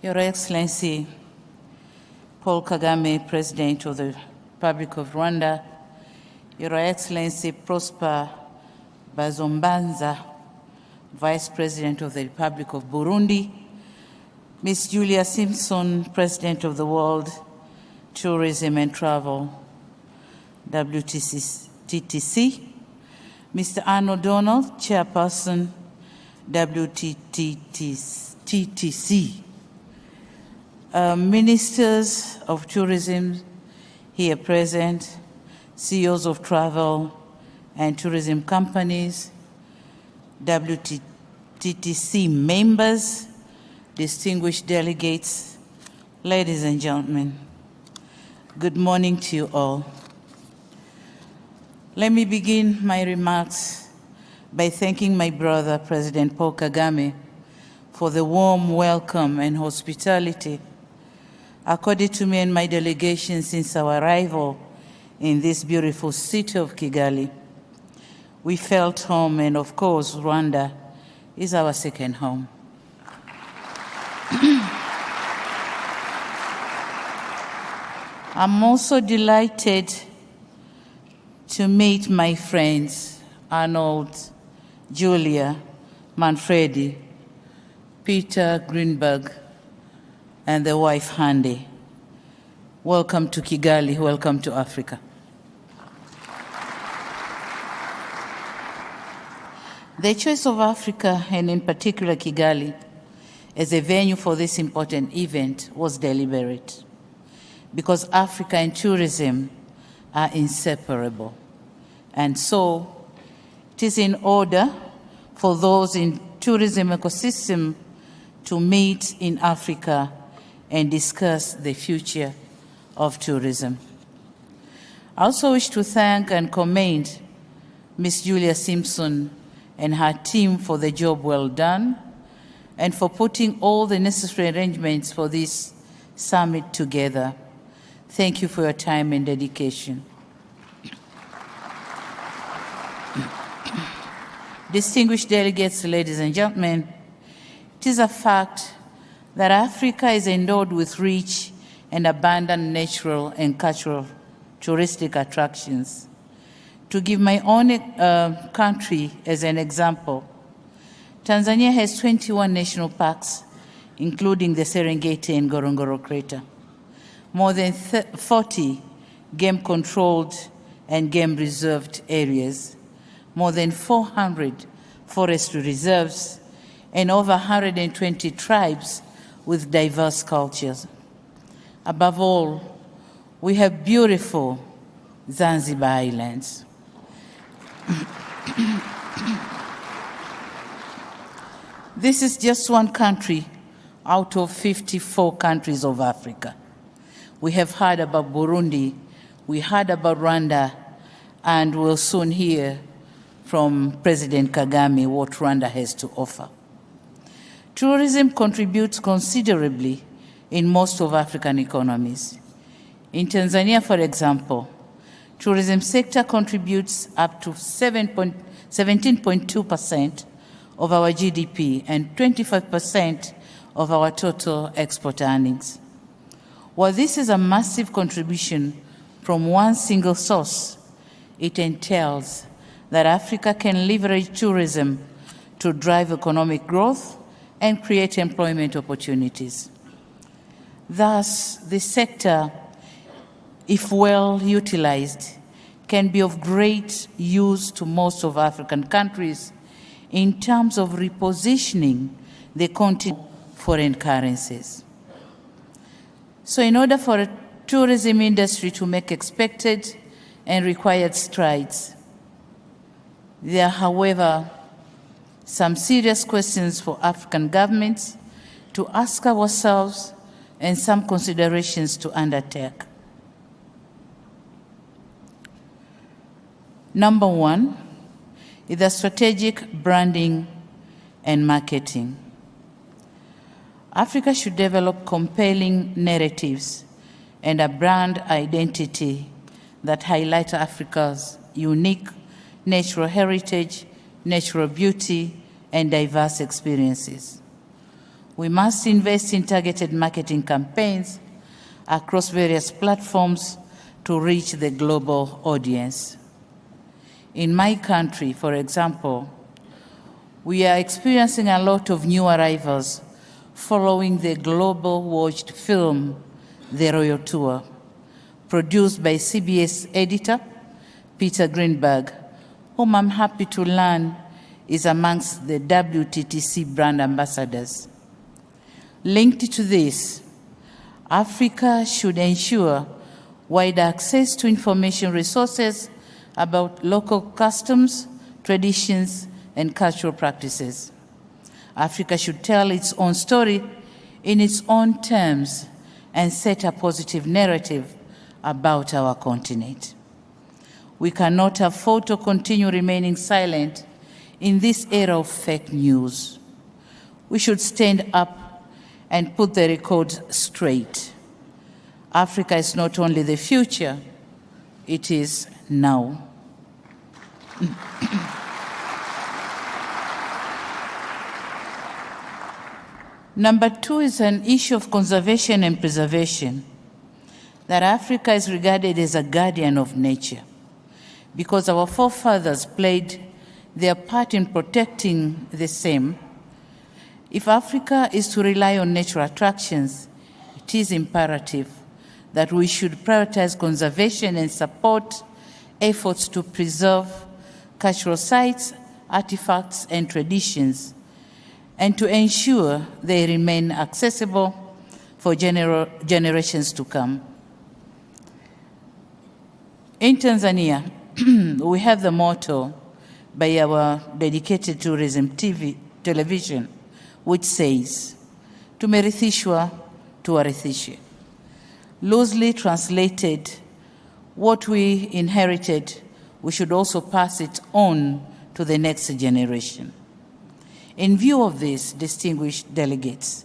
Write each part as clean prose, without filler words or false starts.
Your Excellency, Paul Kagame, President of the Republic of Rwanda, Your Excellency Prosper Bazombanza, Vice President of the Republic of Burundi, Ms. Julia Simpson, President of the World Tourism and Travel, WTTC, Mr. Arnold Donald, Chairperson, WTTC, Ministers of Tourism here present, CEOs of travel and tourism companies, WTTC members, distinguished delegates, ladies and gentlemen, good morning to you all. Let me begin my remarks by thanking my brother, President Paul Kagame, for the warm welcome and hospitality accorded to me and my delegation since our arrival in this beautiful city of Kigali. We felt home, and of course, Rwanda is our second home. I'm also delighted to meet my friends, Arnold, Julia, Manfredi, Peter Greenberg, and the wife, Hande. Welcome to Kigali, welcome to Africa. The choice of Africa, and in particular Kigali, as a venue for this important event was deliberate, because Africa and tourism are inseparable. And so it is in order for those in tourism ecosystem to meet in Africa and discuss the future of tourism. I also wish to thank and commend Ms. Julia Simpson and her team for the job well done and for putting all the necessary arrangements for this summit together. Thank you for your time and dedication. Distinguished delegates, ladies and gentlemen, it is a fact that Africa is endowed with rich and abundant natural and cultural touristic attractions. To give my own country as an example, Tanzania has 21 national parks, including the Serengeti and Ngorongoro Crater, more than 40 game-controlled and game-reserved areas, more than 400 forestry reserves, and over 120 tribes with diverse cultures. Above all, we have beautiful Zanzibar Islands. This is just one country out of 54 countries of Africa. We have heard about Burundi, we heard about Rwanda, and we'll soon hear from President Kagame what Rwanda has to offer. Tourism contributes considerably in most of African economies. In Tanzania, for example, tourism sector contributes up to 17.2% of our GDP and 25% of our total export earnings. While this is a massive contribution from one single source, it entails that Africa can leverage tourism to drive economic growth and create employment opportunities. Thus, the sector, if well utilized, can be of great use to most of African countries in terms of repositioning the continent foreign currencies. So in order for a tourism industry to make expected and required strides, there are, however, some serious questions for African governments to ask ourselves and some considerations to undertake. Number one is the strategic branding and marketing. Africa should develop compelling narratives and a brand identity that highlight Africa's unique natural heritage, natural beauty, and diverse experiences. We must invest in targeted marketing campaigns across various platforms to reach the global audience. In my country, for example, we are experiencing a lot of new arrivals following the global watched film, The Royal Tour, produced by CBS editor Peter Greenberg, whom I'm happy to learn is amongst the WTTC brand ambassadors. Linked to this, Africa should ensure wide access to information resources about local customs, traditions, and cultural practices. Africa should tell its own story in its own terms and set a positive narrative about our continent. We cannot afford to continue remaining silent in this era of fake news. We should stand up and put the record straight. Africa is not only the future, it is now. Number two is an issue of conservation and preservation, that Africa is regarded as a guardian of nature because our forefathers played their part in protecting the same. If Africa is to rely on natural attractions, it is imperative that we should prioritize conservation and support efforts to preserve cultural sites, artifacts, and traditions, and to ensure they remain accessible for generations to come. In Tanzania, we have the motto by our dedicated tourism television, which says, "Tumerithishwa tuwarithishe." Loosely translated, what we inherited, we should also pass it on to the next generation. In view of this, distinguished delegates,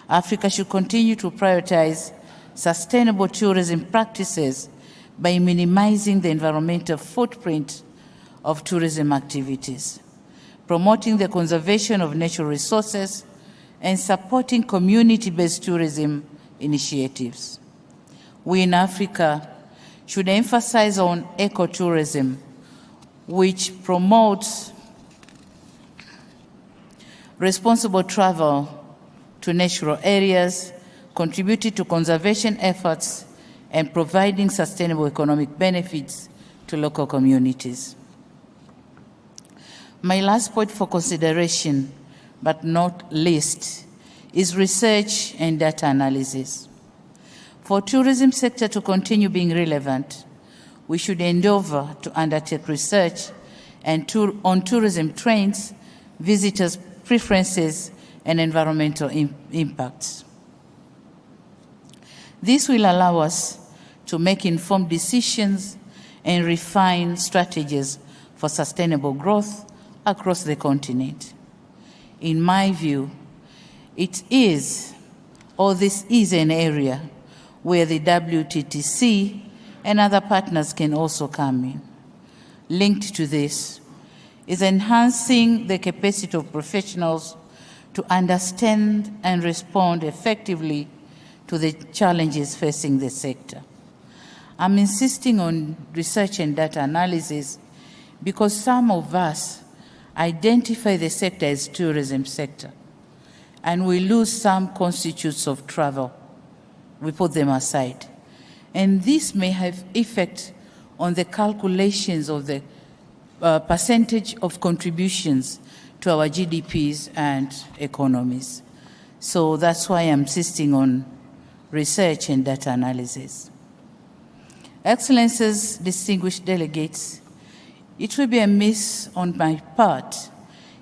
Africa should continue to prioritize sustainable tourism practices by minimizing the environmental footprint of tourism activities, promoting the conservation of natural resources, and supporting community-based tourism initiatives. We in Africa should emphasize on ecotourism, which promotes responsible travel to natural areas, contributing to conservation efforts, and providing sustainable economic benefits to local communities. My last point for consideration, but not least, is research and data analysis. For tourism sector to continue being relevant, we should endeavor to undertake research on tourism trends, visitors' preferences, and environmental impacts. This will allow us to make informed decisions and refine strategies for sustainable growth across the continent. In my view, this is an area where the WTTC and other partners can also come in. Linked to this is enhancing the capacity of professionals to understand and respond effectively to the challenges facing the sector. I'm insisting on research and data analysis because some of us identify the sector as tourism sector, and we lose some constitutes of travel. We put them aside. And this may have effect on the calculations of the percentage of contributions to our GDPs and economies. So that's why I'm insisting on research and data analysis. Excellencies, distinguished delegates, it will be amiss on my part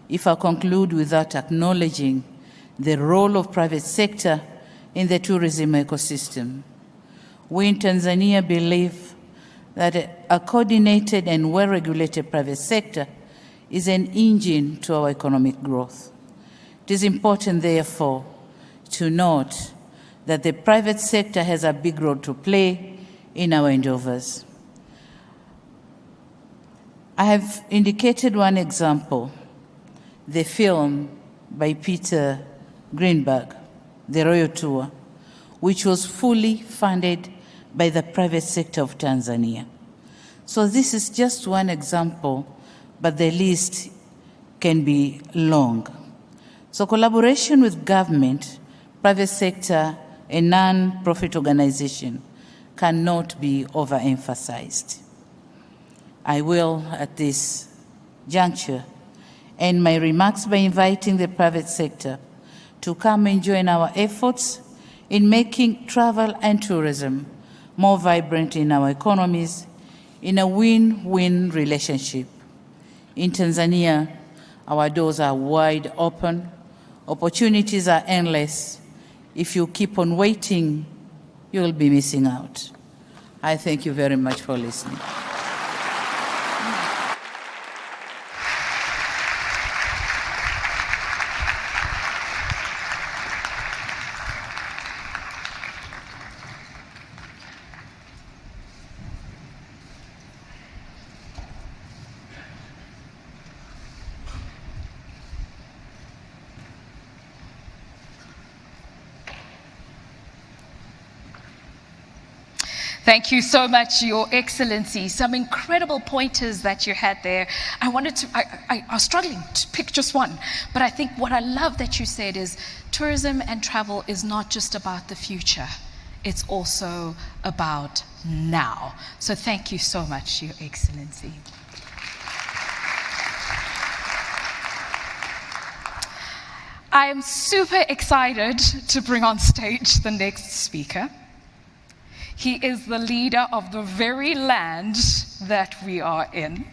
if I conclude without acknowledging the role of private sector in the tourism ecosystem. We in Tanzania believe that a coordinated and well-regulated private sector is an engine to our economic growth. It is important, therefore, to note that the private sector has a big role to play in our endeavors. I have indicated one example, the film by Peter Greenberg, the Royal Tour, which was fully funded by the private sector of Tanzania. So this is just one example, but the list can be long. So collaboration with government, private sector, and non-profit organization cannot be overemphasized. I will, at this juncture, end my remarks by inviting the private sector to come and join our efforts in making travel and tourism more vibrant in our economies in a win-win relationship. In Tanzania, our doors are wide open, opportunities are endless. If you keep on waiting, you'll be missing out. I thank you very much for listening. Thank you so much, Your Excellency. Some incredible pointers that you had there. I was struggling to pick just one, but I think what I love that you said is tourism and travel is not just about the future, it's also about now. So thank you so much, Your Excellency. I am super excited to bring on stage the next speaker. He is the leader of the very land that we are in.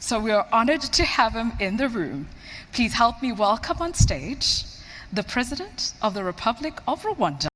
So we are honored to have him in the room. Please help me welcome on stage the President of the Republic of Rwanda.